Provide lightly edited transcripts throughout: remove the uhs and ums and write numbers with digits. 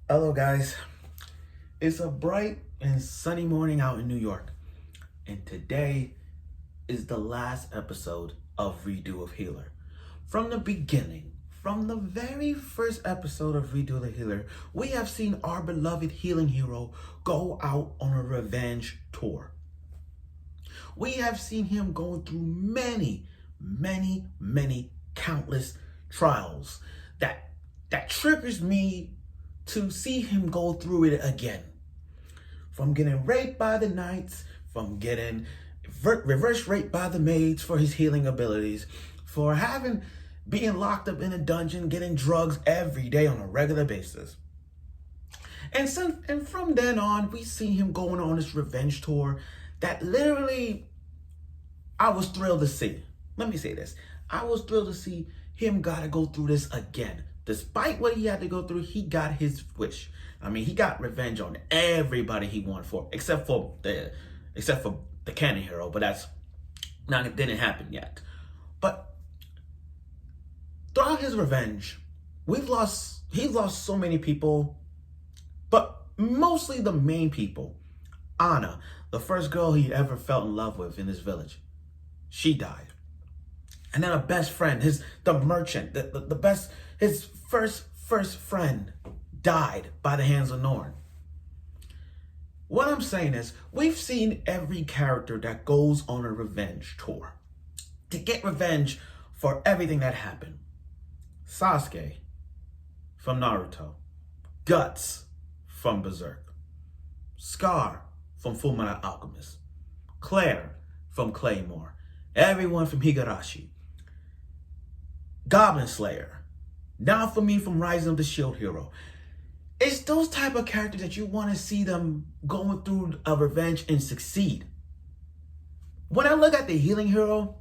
Hello guys, it's a bright and sunny morning out in New York, and today is the last episode of Redo of Healer. From the beginning, from the very first episode of Redo the Healer, we have seen our beloved healing hero go out on a revenge tour. We have seen him go through many countless trials that triggers me to see him go through it again. From getting raped by the knights, from getting reverse raped by the maids for his healing abilities, for being locked up in a dungeon, getting drugs every day on a regular basis. And from then on, we see him going on this revenge tour that literally I was thrilled to see. Let me say this. I was thrilled to see him gotta go through this again. Despite what he had to go through, he got his wish. I mean, he got revenge on everybody he wanted for, except for the canon hero, but it didn't happen yet. But throughout his revenge, he's lost so many people, but mostly the main people. Anna, the first girl he ever fell in love with in this village, she died. And then a best friend, the merchant, his first friend died by the hands of Norn. What I'm saying is, we've seen every character that goes on a revenge tour to get revenge for everything that happened. Sasuke from Naruto, Guts from Berserk, Scar from Fullmetal Alchemist, Claire from Claymore, everyone from Higurashi, Goblin Slayer, now for me from Rising of the Shield Hero. It's those type of characters that you want to see them going through a revenge and succeed. When I look at the healing hero,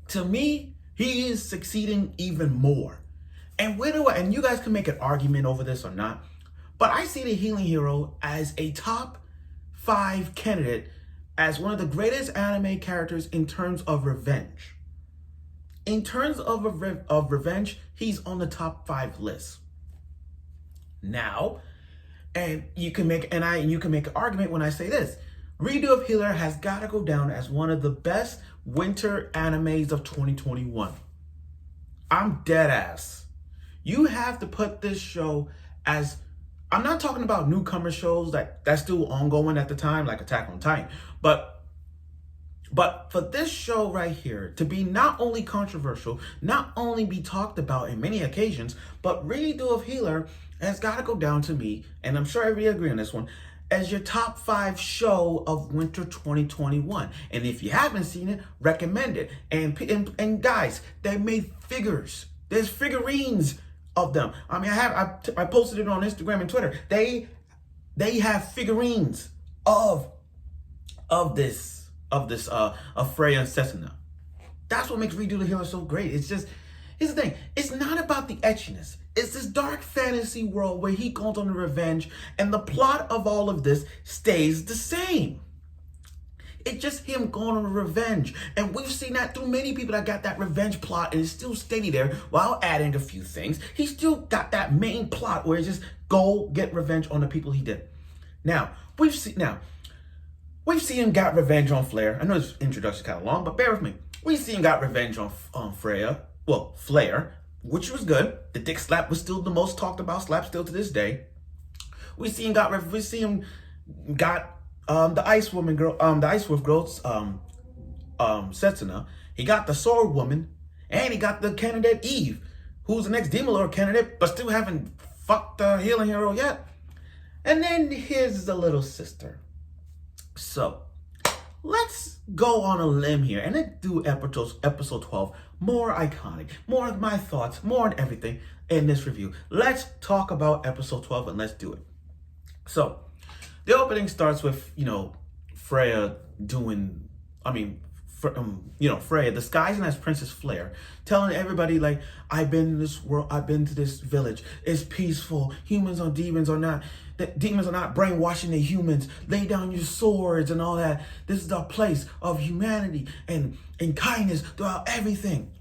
to me, he is succeeding even more. And and you guys can make an argument over this or not, but I see the healing hero as a top 5 candidate as one of the greatest anime characters in terms of revenge. In terms of revenge, he's on the top 5 list. Now, and you can make an argument when I say this. Redo of Healer has got to go down as one of the best winter animes of 2021. I'm dead ass. You have to put this show as, I'm not talking about newcomer shows that's still ongoing at the time, like Attack on Titan, but for this show right here to be not only controversial, not only be talked about in many occasions, but Redo of Healer has got to go down to me, and I'm sure everybody agree on this one, as your top 5 show of winter 2021. And if you haven't seen it, recommend it. And guys, they made figures. There's figurines of them. I mean, I posted it on Instagram and Twitter. They have figurines of Freya and Setsuna. That's what makes Redo the Healer so great. Here's the thing. It's not about the etchiness. It's this dark fantasy world where he goes on a revenge, and the plot of all of this stays the same. It's just him going on a revenge. And we've seen that through many people that got that revenge plot and it's still steady there while adding a few things. He still got that main plot where it's just go get revenge on the people he did. Now, we've seen him got revenge on Flare. I know this introduction is kind of long, but bear with me. We've seen him got revenge on Freya. Well, Flare, which was good. The dick slap was still the most talked about slap still to this day. We see him got the Ice Woman girl, the Ice Wolf girl's Setsuna. He got the Sword Woman, and he got the candidate Eve, who's the next Demon Lord candidate, but still haven't fucked the healing hero yet. And then here's the little sister. So, let's go on a limb here and let's do episode 12 more iconic, more of my thoughts, more on everything in this review. Let's talk about episode 12 and let's do it. So, the opening starts with, Freya Freya disguising as Princess Flare, telling everybody, like, I've been in this world, I've been to this village, it's peaceful, demons are not brainwashing the humans, lay down your swords and all that. This is the place of humanity and kindness throughout everything.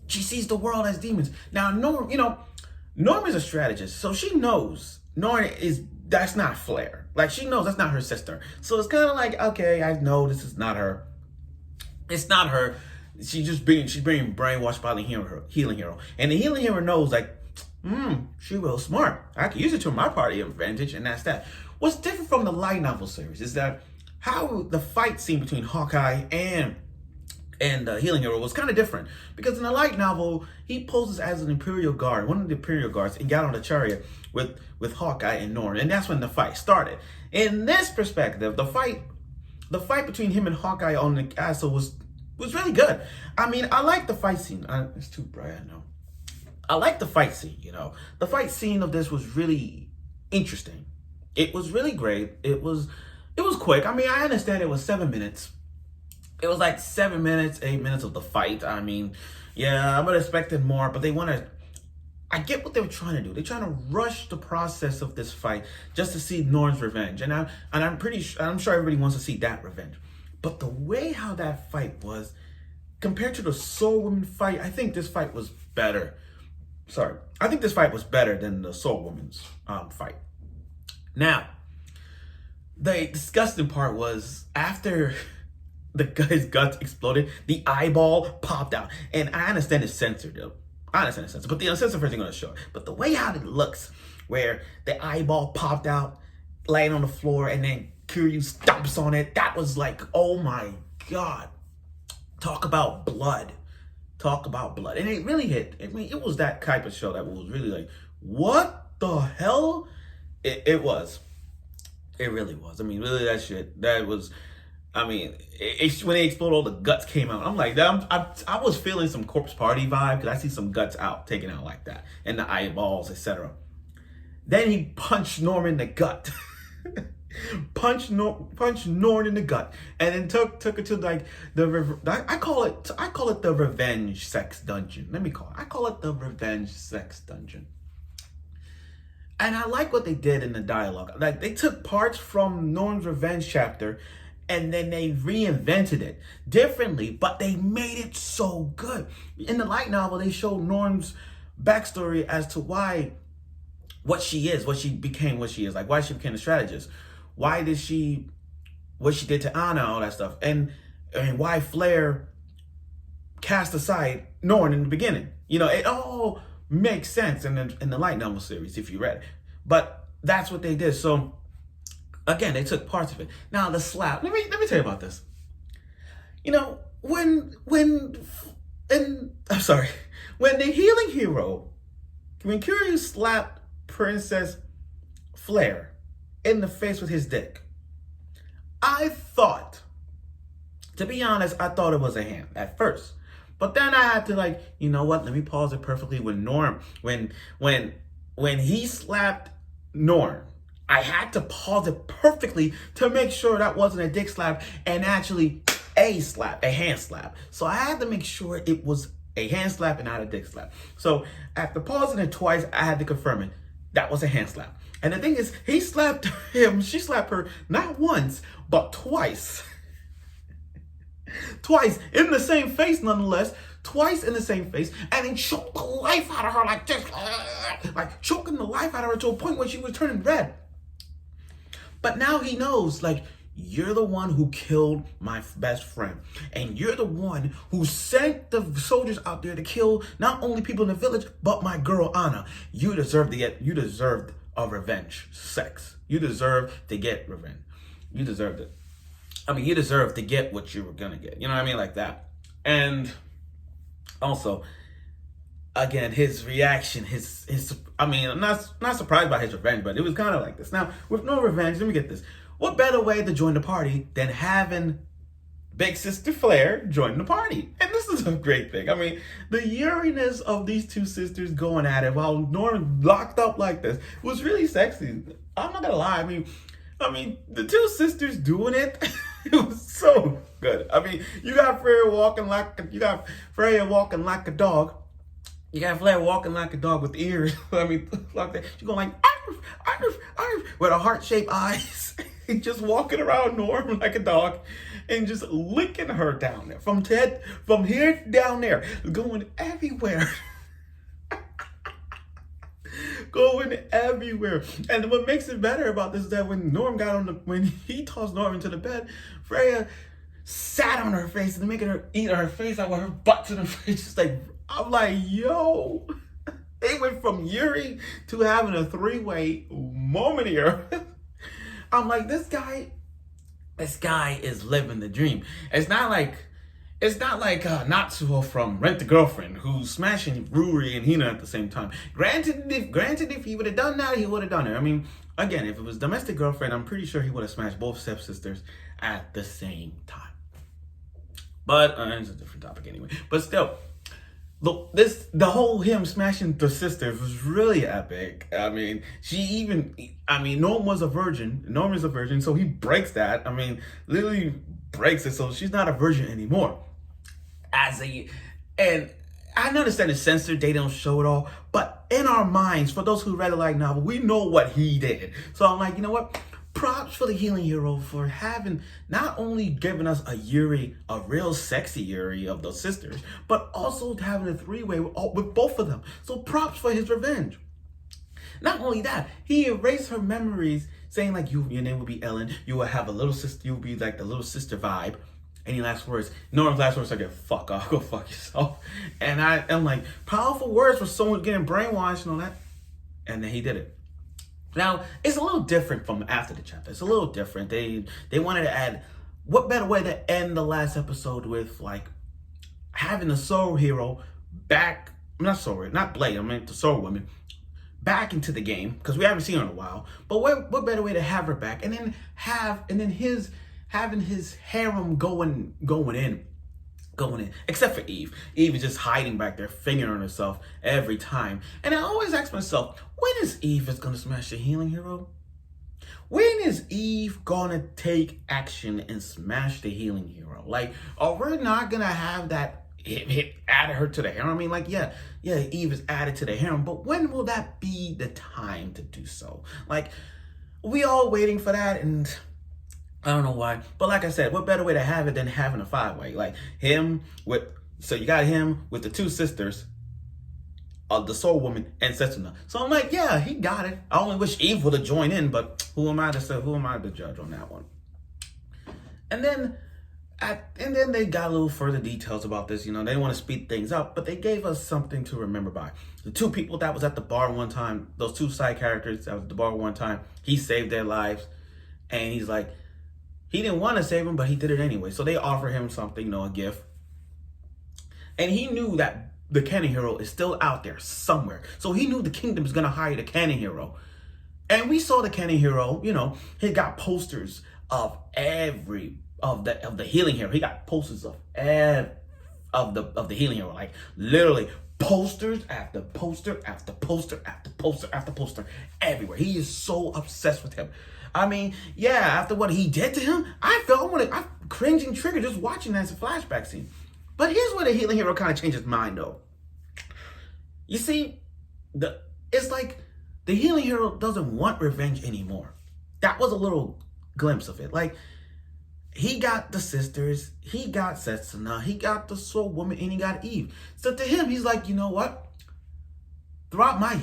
She sees the world as demons. Now, Norm is a strategist, so she knows that's not Flair. Like, she knows that's not her sister. So it's kind of like, okay, I know this is not her. It's not her. She's being brainwashed by the healing hero. And the healing hero knows, like, she real smart. I can use it to my party advantage, and that's that. What's different from the light novel series is that how the fight scene between Hawkeye and the healing hero was kind of different. Because in the light novel, he poses as an Imperial Guard, one of the Imperial Guards, and got on a chariot with Hawkeye and Norn. And that's when the fight started. In this perspective, the fight between him and Hawkeye on the castle was really good. I mean, I like the fight scene. It's too bright, I know. I like the fight scene, you know. The fight scene of this was really interesting. It was really great. It was quick. I mean, I understand it was 7 minutes. It was like 7 minutes, 8 minutes of the fight. I mean, yeah, I would have expected more, but I get what they were trying to do. They're trying to rush the process of this fight just to see Norn's revenge. And I'm sure everybody wants to see that revenge. But the way how that fight was, compared to the Soul Woman fight, I think this fight was better. I think this fight was better than the Soul Woman's fight. Now, the disgusting part was after the guy's guts exploded, the eyeball popped out. And I understand it's censored, though. But the uncensored version is going to show it. But the way how it looks, where the eyeball popped out, laying on the floor, and then Keyaru stomps on it, that was like, oh my God. Talk about blood. And it really hit. I mean, it was that type of show that was really like, what the hell? It was. It really was. I mean, really, that shit, that was, I mean, when they exploded, all the guts came out. I'm like, I was feeling some Corpse Party vibe, because I see some guts taken out like that, and the eyeballs, etc. Then he punched Norn in the gut. punched Norn in the gut, and then took it to like I call it the revenge sex dungeon. I call it the revenge sex dungeon. And I like what they did in the dialogue. Like, they took parts from Norn's revenge chapter and then they reinvented it differently, but they made it so good. In the light novel, they showed Norn's backstory as to what she became what she is, like why she became a strategist. What she did to Anna, all that stuff. And why Flair cast aside Norn in the beginning. You know, it all makes sense in the light novel series if you read it. But that's what they did. So again, they took parts of it. Now the slap. Let me tell you about this. You know, when the healing hero, when Keyaru slapped Princess Flair in the face with his dick, I thought, to be honest, I thought it was a hand at first. But then I had to, like, you know what? Let me pause it perfectly. When Norn, when he slapped Norn, I had to pause it perfectly to make sure that wasn't a dick slap and actually a hand slap. So I had to make sure it was a hand slap and not a dick slap. So after pausing it twice, I had to confirm it. That was a hand slap. And the thing is, he slapped him, she slapped her not once, but twice. Twice in the same face, nonetheless. Twice in the same face, and then choked the life out of her like this, like choking the life out of her to a point where she was turning red. But now he knows, like, you're the one who killed my best friend, and you're the one who sent the soldiers out there to kill not only people in the village, but my girl Anna. You deserved a revenge sex. You deserve to get revenge. You deserved it. I mean, you deserve to get what you were gonna get. You know what I mean? Like that. And also, again, his reaction, I mean, I'm not surprised by his revenge, but it was kind of like this. Now, with no revenge, let me get this. What better way to join the party than having Big Sister Flair join the party? And this is a great thing. I mean, the eeriness of these two sisters going at it while Norn locked up like this was really sexy. I'm not gonna lie. I mean, the two sisters doing it, it was so good. I mean, you got Freya walking like a dog. You got Flair walking like a dog with ears. I mean, like that. She's going like, arf, arf, arf, with her heart-shaped eyes. And just walking around Norn like a dog and just licking her down there. From here down there. Going everywhere. going everywhere. And what makes it better about this is that when when he tossed Norm into the bed, Freya sat on her face and making her eat her face out with her butt to the face. Just like, I'm like, yo, they went from Yuri to having a three-way moment here. I'm like, this guy is living the dream. It's not like Natsuo from Rent a Girlfriend, who's smashing Ruri and Hina at the same time. Granted, if he would have done that, he would have done it. I mean, again, if it was Domestic Girlfriend, I'm pretty sure he would have smashed both stepsisters at the same time. But it's a different topic anyway. But still, look, the whole him smashing the sisters was really epic. I mean, Norm was a virgin. Norm is a virgin, so he breaks that. I mean, literally breaks it, so she's not a virgin anymore. And I understand it's censored, they don't show it all, but in our minds, for those who read the light novel, we know what he did. So I'm like, you know what? Props for the healing hero for having not only given us a Yuri, a real sexy Yuri of those sisters, but also having a three-way with both of them. So props for his revenge. Not only that, he erased her memories, saying like, your name will be Ellen, you will have a little sister, you will be like the little sister vibe. Any last words? Norm's last words are like, fuck off, go fuck yourself. And I'm like, powerful words for someone getting brainwashed and all that. And then he did it. Now, it's a little different from after the chapter. It's a little different. They wanted to add, what better way to end the last episode with like having the soul hero back, not Blade, I meant the soul woman, back into the game, because we haven't seen her in a while. But what better way to have her back and then having his harem going in. Except for Eve. Eve is just hiding back there, fingering herself every time. And I always ask myself, when is Eve gonna smash the healing hero? When is Eve gonna take action and smash the healing hero? Like, we're not gonna have that add her to the harem. I mean, like, yeah, Eve is added to the harem, but when will that be the time to do so? Like, we all waiting for that, and I don't know why, but like I said, what better way to have it than having a five-way? Like so you got him with the two sisters, the soul woman and Setsuna. So I'm like, yeah, he got it. I only wish Eve would have joined in, but who am I to judge on that one? And then they got a little further details about this. You know, they want to speed things up, but they gave us something to remember by. The two people that was at the bar one time, those two side characters that was at the bar one time, he saved their lives, and he's like, he didn't want to save him, but he did it anyway. So they offer him something, you know, a gift. And he knew that the canon hero is still out there somewhere. So he knew the kingdom is going to hire the canon hero. And we saw the canon hero, you know, he got posters of the healing hero. He got posters of the healing hero. Like, literally posters after poster after poster after poster after poster everywhere. He is so obsessed with him. I mean, yeah, after what he did to him, I'm cringing trigger just watching that as a flashback scene. But here's where the healing hero kind of changed his mind, though. You see, it's like the healing hero doesn't want revenge anymore. That was a little glimpse of it. Like, he got the sisters, he got Setsuna, he got the soul woman, and he got Eve. So to him, he's like, you know what? Throughout my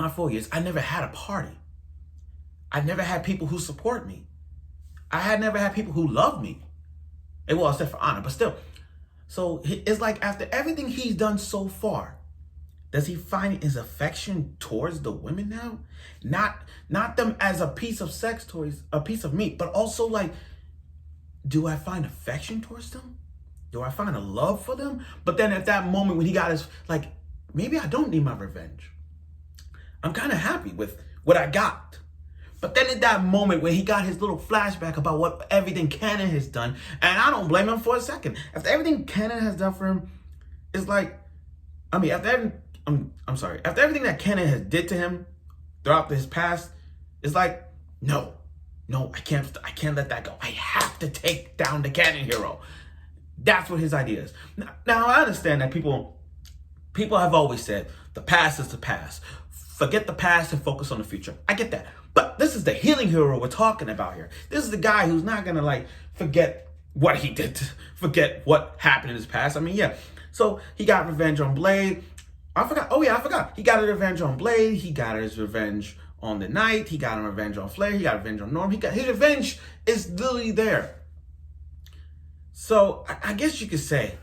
4 years, I never had a party. I never had people who support me. I had never had people who love me. Well, except for Anna, but still. So it's like after everything he's done so far, does he find his affection towards the women now? Not them as a piece of sex toys, a piece of meat, but also like, do I find affection towards them? Do I find a love for them? But then at that moment when he got his, like, maybe I don't need my revenge. I'm kind of happy with what I got. But then at that moment when he got his little flashback about what everything Canon has done, and I don't blame him for a second. After everything Canon has done for him, it's like, I mean, after everything that Canon has did to him throughout his past, it's like, no, I can't let that go. I have to take down the Canon hero. That's what his idea is. Now I understand that people have always said the past is the past. Forget the past and focus on the future. I get that. But this is the healing hero we're talking about here. This is the guy who's not going to like forget what he did, forget what happened in his past. I mean, yeah. So he got revenge on Blade. I forgot. Oh yeah, I forgot. He got his revenge on Blade. He got his revenge on the Knight. He got his revenge on Flare. He got revenge on Norm. His revenge is literally there. So I guess you could say,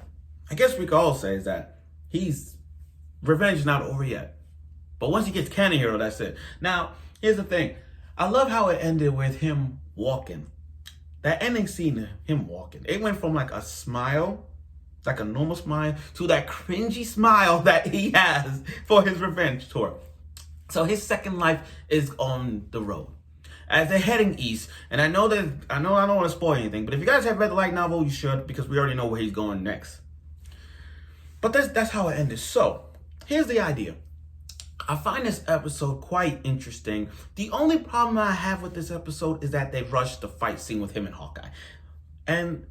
I guess we could all say is that revenge is not over yet. But once he gets Canon Hero, that's it. Now, here's the thing. I love how it ended with him walking. That ending scene, him walking. It went from like a smile, like a normal smile, to that cringy smile that he has for his revenge tour. So his second life is on the road. As they're heading east, and I know I don't want to spoil anything, but if you guys have read the light novel, you should, because we already know where he's going next. But that's how it ended. So, here's the idea. I find this episode quite interesting. The only problem I have with this episode is that they rushed the fight scene with him and Hawkeye. And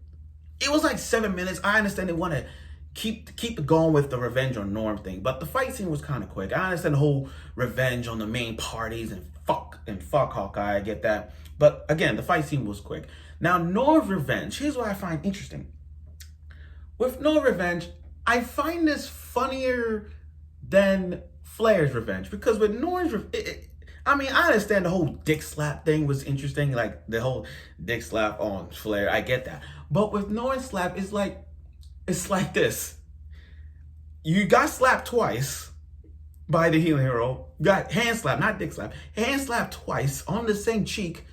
it was like 7 minutes. I understand they want to keep it going with the revenge on Norm thing, but the fight scene was kind of quick. I understand the whole revenge on the main parties and fuck Hawkeye, I get that. But again, the fight scene was quick. Now, Norm's revenge, here's what I find interesting. With Norm's revenge, I find this funnier than Flair's revenge, because with Norm's I mean, I understand the whole dick slap thing was interesting, like the whole dick slap on Flair, I get that. But with Norm's slap, it's like this. You got slapped twice by the healing hero. Got hand slap, not dick slap. Hand slap twice on the same cheek.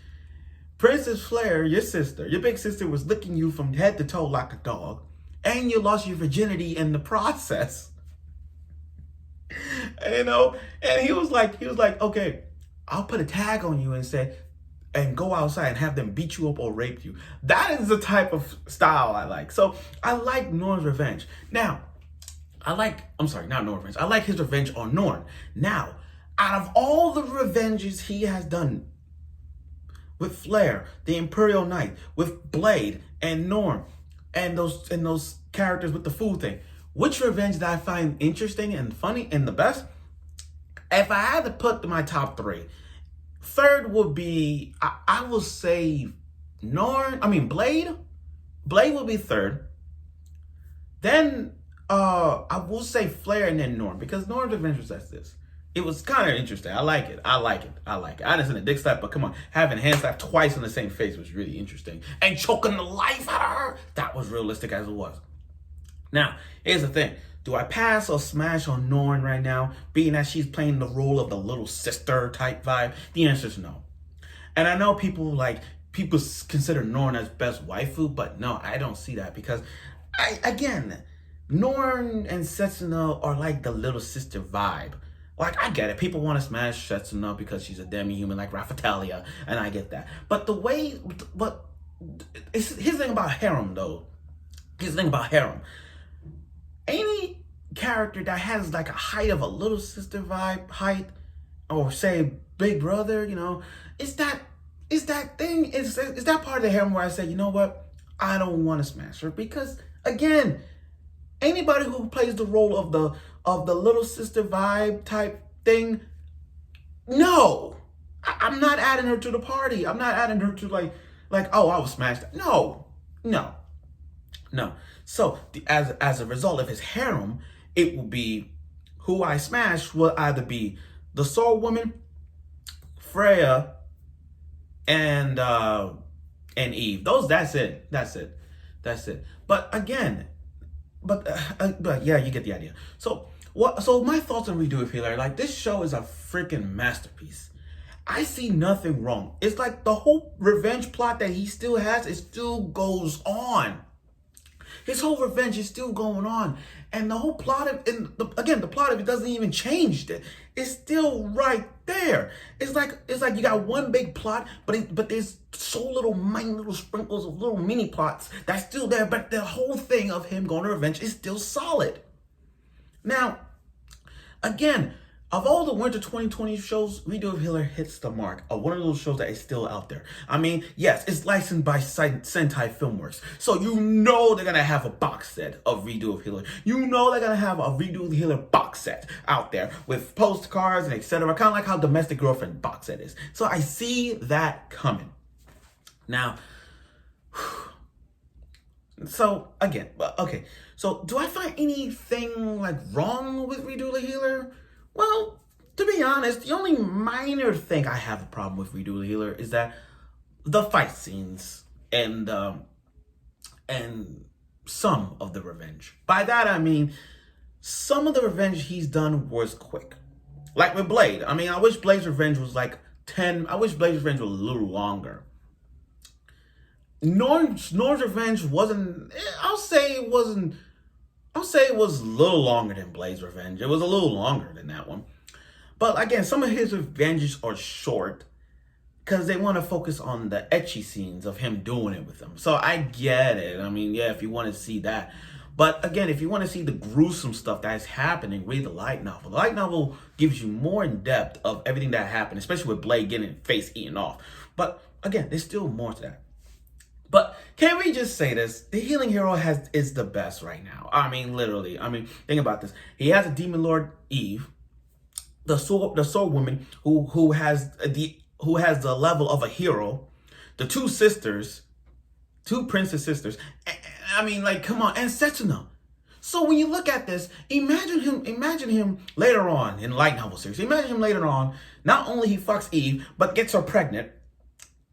Princess Flare, your sister, your big sister, was licking you from head to toe like a dog. And you lost your virginity in the process. You know? And he was like, okay, I'll put a tag on you and go outside and have them beat you up or rape you. That is the type of style I like. So I like Norm's revenge. Now, I like his revenge on Norn. Now, out of all the revenges he has done with Flare, the Imperial Knight, with Blade and Norn, and those characters with the food thing, which revenge did I find interesting and funny and the best? If I had to put my top three, third would be, I will say Blade. Blade will be third. Then I will say Flare and then Norn, because Norm's revenge was this. It was kind of interesting. I like it. I understand the dick slap, but come on, having hand slap twice on the same face was really interesting. And choking the life out of her, that was realistic as it was. Now, here's the thing. Do I pass or smash on Norn right now, being that she's playing the role of the little sister type vibe? The answer is no. And I know people consider Norn as best waifu, but no, I don't see that, because Norn and Setsuna are like the little sister vibe. Like, I get it. People want to smash Setsuna because she's a demi-human like Raphtalia, and I get that. But here's the thing about harem, though. Here's the thing about harem. Any character that has like a height of a little sister vibe height, or say big brother, you know, is that part of the harem where I say, you know what, I don't want to smash her, because again, anybody who plays the role of the little sister vibe type thing, no, I'm not adding her to the party. I'm not adding her to like oh, I was smashed. No. So as a result of his harem, it will be who I smash will either be the Soul Woman, Freya, and Eve. That's it. But again, but yeah, you get the idea. So my thoughts on Redo It Healer, like, this show is a freaking masterpiece. I see nothing wrong. It's like the whole revenge plot that he still has, it still goes on. His whole revenge is still going on. And the whole plot of, the plot of it doesn't even change. It's still right there. It's like you got one big plot, but there's so little minute little sprinkles of little mini plots that's still there. But the whole thing of him going to revenge is still solid. Now, again, of all the winter 2020 shows, Redo It Healer hits the mark of one of those shows that is still out there. I mean, yes, it's licensed by Sentai Filmworks, so you know they're gonna have a box set of Redo It Healer. You know they're gonna have a Redo It Healer box set out there with postcards and etc. Kind of like how Domestic Girlfriend box set is. So I see that coming. Now, So again, okay. So do I find anything like wrong with Redo the Healer? Well, to be honest, the only minor thing I have a problem with Redo the Healer is that the fight scenes and some of the revenge. By that I mean some of the revenge he's done was quick. Like with Blade. I mean, I wish Blade's revenge was like 10. I wish Blade's revenge was a little longer. Norn's revenge wasn't. I'll say it was a little longer than Blade's revenge. It was a little longer than that one. But again, some of his revenges are short because they want to focus on the ecchi scenes of him doing it with them. So I get it. I mean, yeah, if you want to see that. But again, if you want to see the gruesome stuff that's happening, read the light novel. The light novel gives you more in depth of everything that happened, especially with Blade getting his face eaten off. But again, there's still more to that. But can we just say this? The Healing Hero is the best right now. I mean, literally. I mean, think about this. He has a Demon Lord Eve, the sword woman who has the level of a hero, the two sisters, two princess sisters. I mean, like, come on, and Setsuna. So when you look at this, imagine him later on in light novel series. Imagine him later on. Not only he fucks Eve, but gets her pregnant,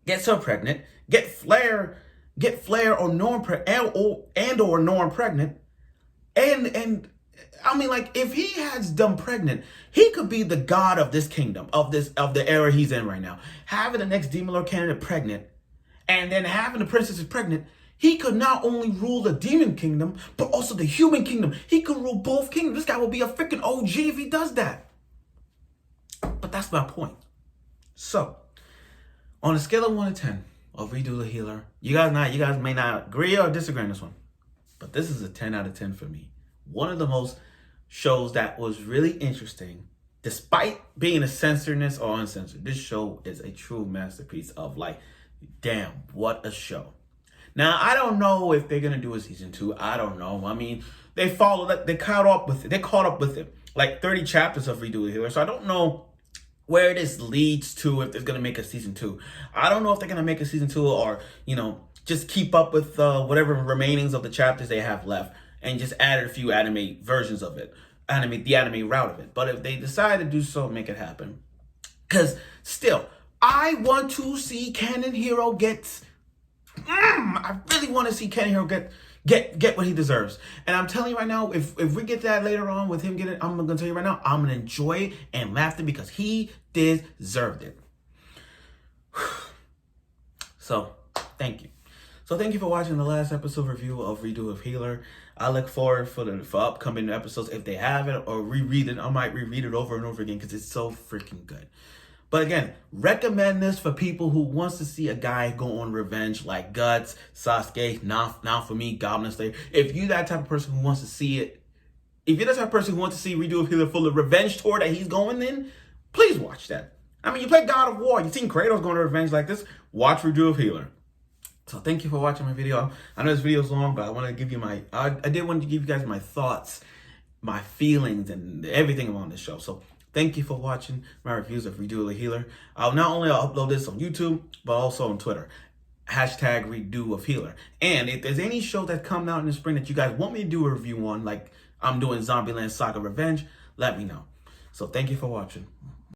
get Flare or Norn or Norn pregnant, and I mean, like, if he has them pregnant, he could be the god of this kingdom, of the era he's in right now. Having the next Demon Lord candidate pregnant, and then having the princesses pregnant, he could not only rule the demon kingdom, but also the human kingdom. He could rule both kingdoms. This guy will be a freaking OG if he does that. But that's my point. So, on a scale of 1 to 10 of Redo the Healer, you guys may not agree or disagree on this one, but this is a 10 out of 10 for me. One of the most shows that was really interesting, despite being a censoredness or uncensored. This show is a true masterpiece of, like, damn, what a show. Now, I don't know if they're going to do a season 2. I don't know. I mean, they caught up with it. They caught up with it. Like 30 chapters of Redo the Healer. So I don't know where this leads to, if they're going to make a season 2. I don't know if they're going to make a season 2 or, you know, just keep up with whatever remainings of the chapters they have left and just add a few anime versions of it. The anime route of it. But if they decide to do so, make it happen. Because still, I want to see Canon Hero get... I really want to see Canon Hero get what he deserves. And I'm telling you right now, if we get that later on with him getting, I'm going to tell you right now, I'm going to enjoy it and laugh it because he deserved it. So, thank you. So thank you for watching the last episode review of Redo of Healer. I look forward for upcoming episodes if they have it, or reread it. I might reread it over and over again because it's so freaking good. But again, recommend this for people who wants to see a guy go on revenge like Guts, Sasuke, now for me, Goblin Slayer. If you're that type of person who wants to see it, if you're the type of person who wants to see Redo of Healer full of revenge tour that he's going in, please watch that. I mean, you play God of War, you've seen Kratos going to revenge like this, watch Redo of Healer. So thank you for watching my video. I know this video is long, but I want to give you I did want to give you guys my thoughts, my feelings, and everything on this show. So thank you for watching my reviews of Redo the Healer. I'll not only upload this on YouTube, but also on Twitter. Hashtag Redo of Healer. And if there's any show that come out in the spring that you guys want me to do a review on, like I'm doing Zombieland Saga Revenge, let me know. So thank you for watching.